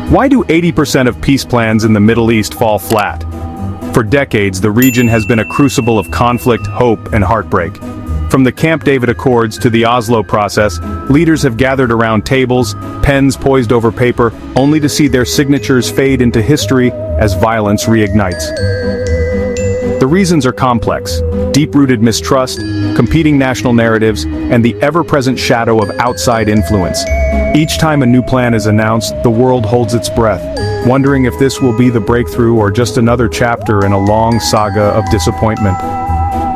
Why do 80% of peace plans in the Middle East fall flat? For decades, the region has been a crucible of conflict, hope, and heartbreak. From the Camp David Accords to the Oslo process, leaders have gathered around tables, pens poised over paper, only to see their signatures fade into history as violence reignites. The reasons are complex: deep-rooted mistrust, competing national narratives, and the ever-present shadow of outside influence. Each time a new plan is announced, the world holds its breath, wondering if this will be the breakthrough or just another chapter in a long saga of disappointment.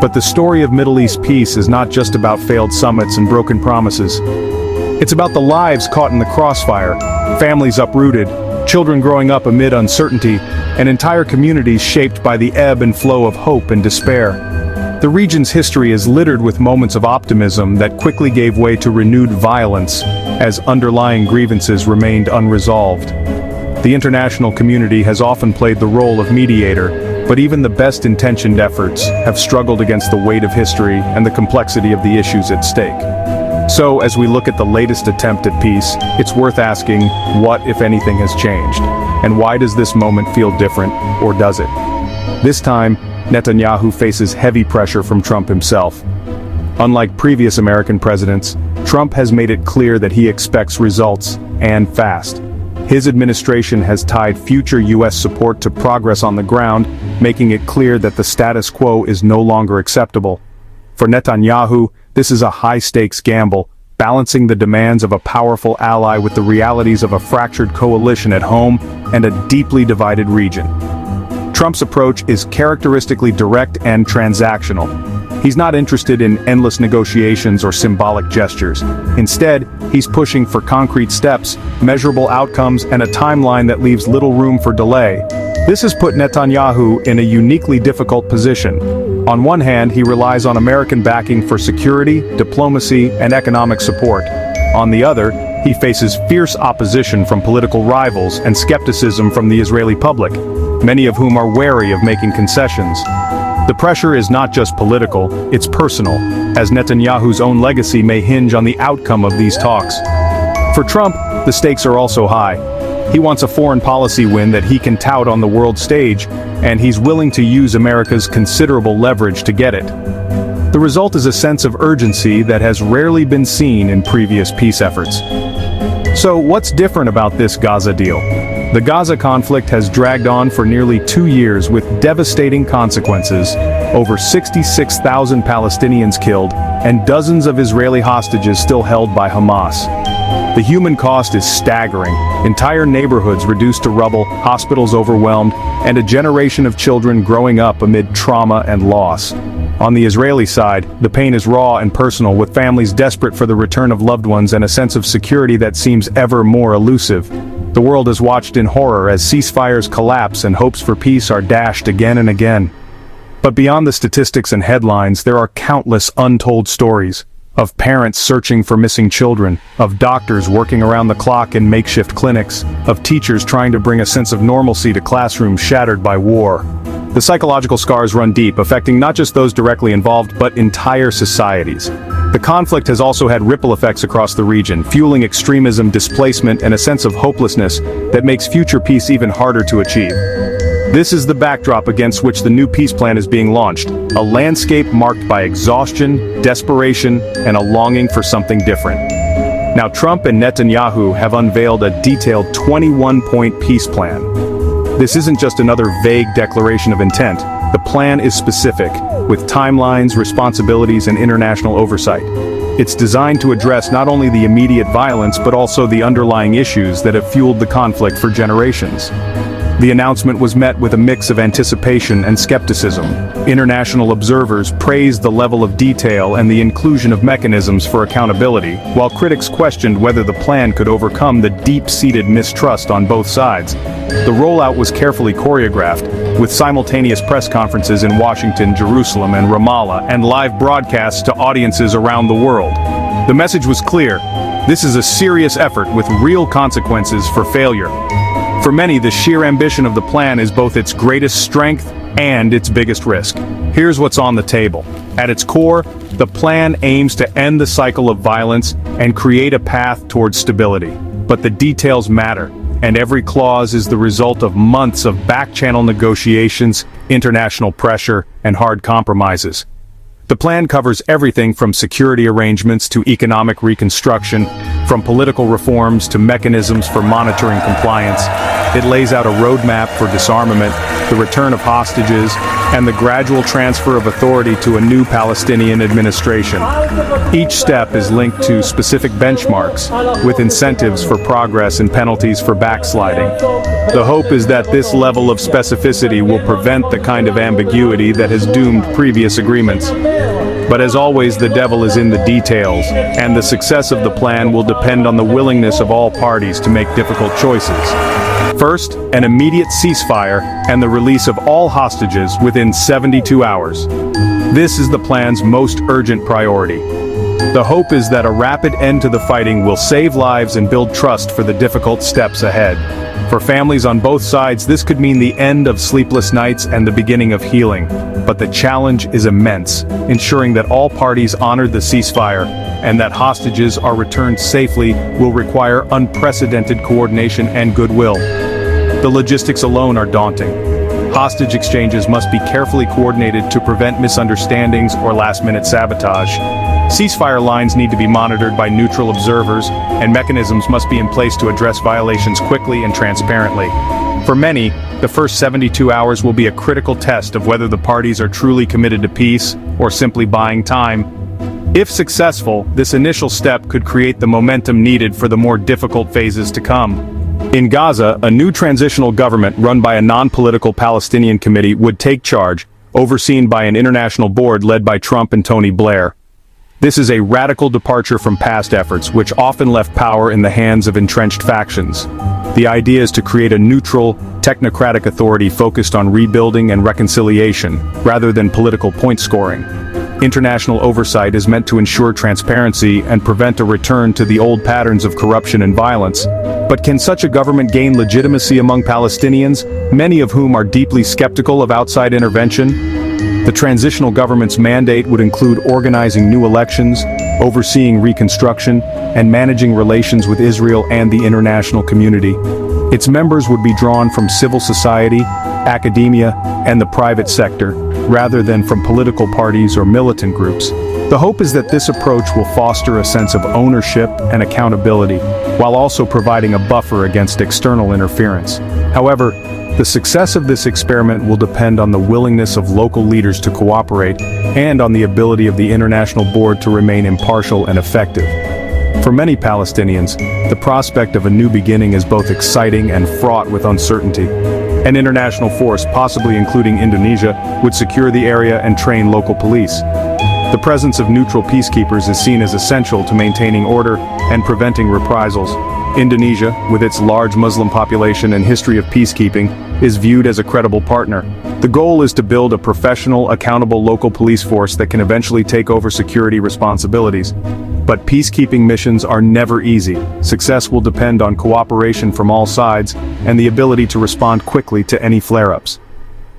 But the story of Middle East peace is not just about failed summits and broken promises. It's about the lives caught in the crossfire, families uprooted, children growing up amid uncertainty, and entire communities shaped by the ebb and flow of hope and despair. The region's history is littered with moments of optimism that quickly gave way to renewed violence as underlying grievances remained unresolved. The international community has often played the role of mediator, but even the best-intentioned efforts have struggled against the weight of history and the complexity of the issues at stake. So, as we look at the latest attempt at peace, it's worth asking, what, if anything, has changed? And why does this moment feel different, or does it? This time, Netanyahu faces heavy pressure from Trump himself. Unlike previous American presidents, Trump has made it clear that he expects results, and fast. His administration has tied future U.S. support to progress on the ground, making it clear that the status quo is no longer acceptable. For Netanyahu, this is a high-stakes gamble, balancing the demands of a powerful ally with the realities of a fractured coalition at home and a deeply divided region. Trump's approach is characteristically direct and transactional. He's not interested in endless negotiations or symbolic gestures. Instead, he's pushing for concrete steps, measurable outcomes, and a timeline that leaves little room for delay. This has put Netanyahu in a uniquely difficult position. On one hand, he relies on American backing for security, diplomacy, and economic support. On the other, he faces fierce opposition from political rivals and skepticism from the Israeli public, many of whom are wary of making concessions. The pressure is not just political, it's personal, as Netanyahu's own legacy may hinge on the outcome of these talks. For Trump, the stakes are also high. He wants a foreign policy win that he can tout on the world stage, and he's willing to use America's considerable leverage to get it. The result is a sense of urgency that has rarely been seen in previous peace efforts. So what's different about this Gaza deal? The Gaza conflict has dragged on for nearly 2 years with devastating consequences, over 66,000 Palestinians killed, and dozens of Israeli hostages still held by Hamas. The human cost is staggering: entire neighborhoods reduced to rubble, hospitals overwhelmed, and a generation of children growing up amid trauma and loss. On the Israeli side, the pain is raw and personal, with families desperate for the return of loved ones and a sense of security that seems ever more elusive. The world has watched in horror as ceasefires collapse and hopes for peace are dashed again and again. But beyond the statistics and headlines, there are countless untold stories. Of parents searching for missing children, of doctors working around the clock in makeshift clinics, of teachers trying to bring a sense of normalcy to classrooms shattered by war. The psychological scars run deep, affecting not just those directly involved, but entire societies. The conflict has also had ripple effects across the region, fueling extremism, displacement, and a sense of hopelessness that makes future peace even harder to achieve. This is the backdrop against which the new peace plan is being launched, a landscape marked by exhaustion, desperation, and a longing for something different. Now Trump and Netanyahu have unveiled a detailed 21-point peace plan. This isn't just another vague declaration of intent. The plan is specific, with timelines, responsibilities, and international oversight. It's designed to address not only the immediate violence but also the underlying issues that have fueled the conflict for generations. The announcement was met with a mix of anticipation and skepticism. International observers praised the level of detail and the inclusion of mechanisms for accountability, while critics questioned whether the plan could overcome the deep-seated mistrust on both sides. The rollout was carefully choreographed, with simultaneous press conferences in Washington, Jerusalem, and Ramallah, and live broadcasts to audiences around the world. The message was clear: this is a serious effort with real consequences for failure. For many, the sheer ambition of the plan is both its greatest strength and its biggest risk. Here's what's on the table. At its core, the plan aims to end the cycle of violence and create a path towards stability. But the details matter, and every clause is the result of months of back-channel negotiations, international pressure, and hard compromises. The plan covers everything from security arrangements to economic reconstruction, from political reforms to mechanisms for monitoring compliance. It lays out a roadmap for disarmament, the return of hostages, and the gradual transfer of authority to a new Palestinian administration. Each step is linked to specific benchmarks, with incentives for progress and penalties for backsliding. The hope is that this level of specificity will prevent the kind of ambiguity that has doomed previous agreements. But as always, the devil is in the details, and the success of the plan will depend on the willingness of all parties to make difficult choices. First, an immediate ceasefire and the release of all hostages within 72 hours. This is the plan's most urgent priority. The hope is that a rapid end to the fighting will save lives and build trust for the difficult steps ahead. For families on both sides, this could mean the end of sleepless nights and the beginning of healing. But the challenge is immense, ensuring that all parties honor the ceasefire and that hostages are returned safely will require unprecedented coordination and goodwill. The logistics alone are daunting. Hostage exchanges must be carefully coordinated to prevent misunderstandings or last-minute sabotage. Ceasefire lines need to be monitored by neutral observers, and mechanisms must be in place to address violations quickly and transparently. For many, the first 72 hours will be a critical test of whether the parties are truly committed to peace or simply buying time. If successful, this initial step could create the momentum needed for the more difficult phases to come. In Gaza, a new transitional government run by a non-political Palestinian committee would take charge, overseen by an international board led by Trump and Tony Blair. This is a radical departure from past efforts, which often left power in the hands of entrenched factions. The idea is to create a neutral, technocratic authority focused on rebuilding and reconciliation, rather than political point scoring. International oversight is meant to ensure transparency and prevent a return to the old patterns of corruption and violence. But can such a government gain legitimacy among Palestinians, many of whom are deeply skeptical of outside intervention? The transitional government's mandate would include organizing new elections, overseeing reconstruction, and managing relations with Israel and the international community. Its members would be drawn from civil society, academia, and the private sector, rather than from political parties or militant groups. The hope is that this approach will foster a sense of ownership and accountability, while also providing a buffer against external interference. However, the success of this experiment will depend on the willingness of local leaders to cooperate and on the ability of the international board to remain impartial and effective. For many Palestinians, the prospect of a new beginning is both exciting and fraught with uncertainty. An international force, possibly including Indonesia, would secure the area and train local police. The presence of neutral peacekeepers is seen as essential to maintaining order and preventing reprisals. Indonesia, with its large Muslim population and history of peacekeeping, is viewed as a credible partner. The goal is to build a professional, accountable local police force that can eventually take over security responsibilities. But peacekeeping missions are never easy. Success will depend on cooperation from all sides and the ability to respond quickly to any flare-ups.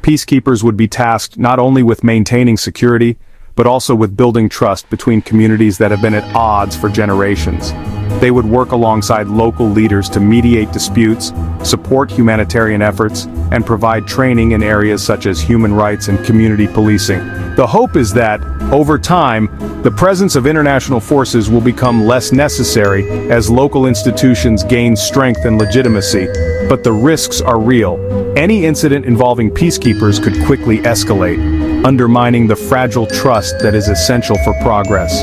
Peacekeepers would be tasked not only with maintaining security, but also with building trust between communities that have been at odds for generations. They would work alongside local leaders to mediate disputes, support humanitarian efforts, and provide training in areas such as human rights and community policing. The hope is that, over time, the presence of international forces will become less necessary as local institutions gain strength and legitimacy, but the risks are real. Any incident involving peacekeepers could quickly escalate, undermining the fragile trust that is essential for progress.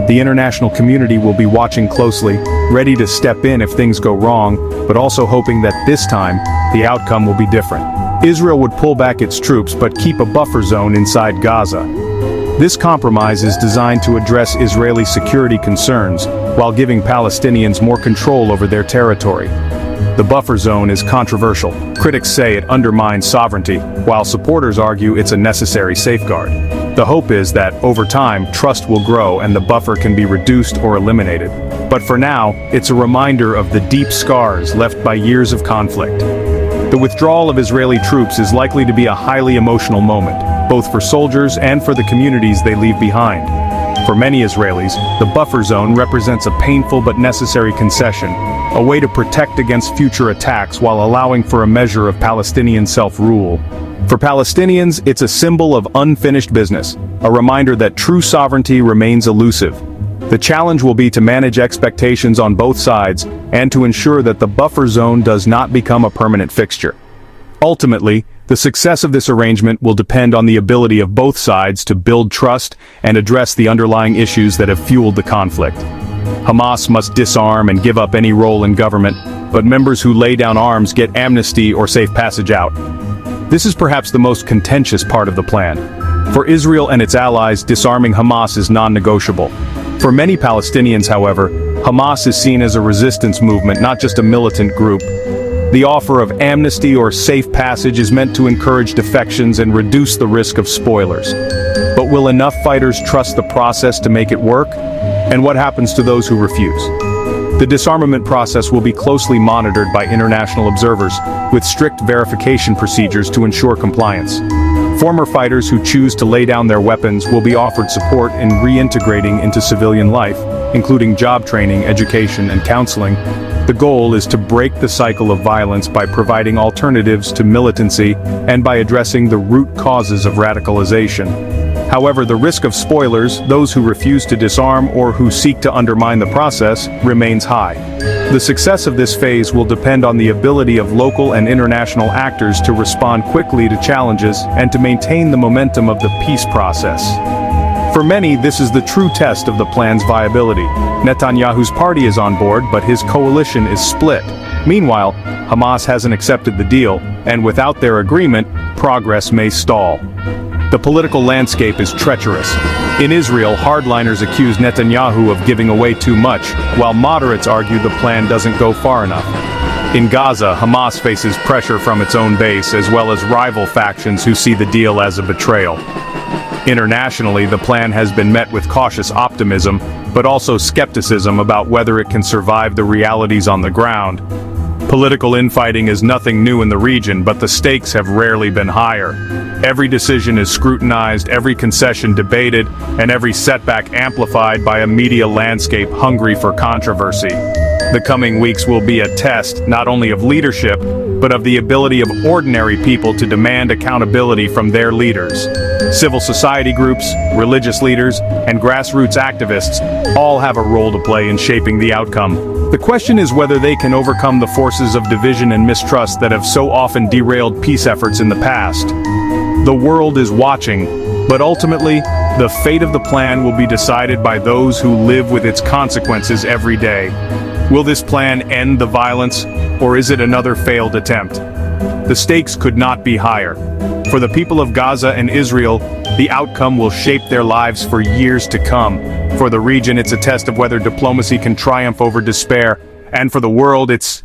The international community will be watching closely, ready to step in if things go wrong, but also hoping that this time, the outcome will be different. Israel would pull back its troops but keep a buffer zone inside Gaza. This compromise is designed to address Israeli security concerns, while giving Palestinians more control over their territory. The buffer zone is controversial. Critics say it undermines sovereignty, while supporters argue it's a necessary safeguard. The hope is that, over time, trust will grow and the buffer can be reduced or eliminated. But for now, it's a reminder of the deep scars left by years of conflict. The withdrawal of Israeli troops is likely to be a highly emotional moment, both for soldiers and for the communities they leave behind. For many Israelis, the buffer zone represents a painful but necessary concession, a way to protect against future attacks while allowing for a measure of Palestinian self-rule. For Palestinians, it's a symbol of unfinished business, a reminder that true sovereignty remains elusive. The challenge will be to manage expectations on both sides and to ensure that the buffer zone does not become a permanent fixture. Ultimately, the success of this arrangement will depend on the ability of both sides to build trust and address the underlying issues that have fueled the conflict. Hamas must disarm and give up any role in government, but members who lay down arms get amnesty or safe passage out. This is perhaps the most contentious part of the plan. For Israel and its allies, disarming Hamas is non-negotiable. For many Palestinians, however, Hamas is seen as a resistance movement, not just a militant group. The offer of amnesty or safe passage is meant to encourage defections and reduce the risk of spoilers. But will enough fighters trust the process to make it work? And what happens to those who refuse? The disarmament process will be closely monitored by international observers, with strict verification procedures to ensure compliance. Former fighters who choose to lay down their weapons will be offered support in reintegrating into civilian life, including job training, education, and counseling. The goal is to break the cycle of violence by providing alternatives to militancy and by addressing the root causes of radicalization. However, the risk of spoilers, those who refuse to disarm or who seek to undermine the process, remains high. The success of this phase will depend on the ability of local and international actors to respond quickly to challenges and to maintain the momentum of the peace process. For many, this is the true test of the plan's viability. Netanyahu's party is on board, but his coalition is split. Meanwhile, Hamas hasn't accepted the deal, and without their agreement, progress may stall. The political landscape is treacherous. In Israel, hardliners accuse Netanyahu of giving away too much, while moderates argue the plan doesn't go far enough. In Gaza, Hamas faces pressure from its own base as well as rival factions who see the deal as a betrayal. Internationally, the plan has been met with cautious optimism, but also skepticism about whether it can survive the realities on the ground. Political infighting is nothing new in the region, but the stakes have rarely been higher. Every decision is scrutinized, every concession debated, and every setback amplified by a media landscape hungry for controversy. The coming weeks will be a test, not only of leadership, but of the ability of ordinary people to demand accountability from their leaders. Civil society groups, religious leaders, and grassroots activists all have a role to play in shaping the outcome. The question is whether they can overcome the forces of division and mistrust that have so often derailed peace efforts in the past. The world is watching, but ultimately, the fate of the plan will be decided by those who live with its consequences every day. Will this plan end the violence, or is it another failed attempt? The stakes could not be higher. For the people of Gaza and Israel, the outcome will shape their lives for years to come. For the region, it's a test of whether diplomacy can triumph over despair, and for the world, it's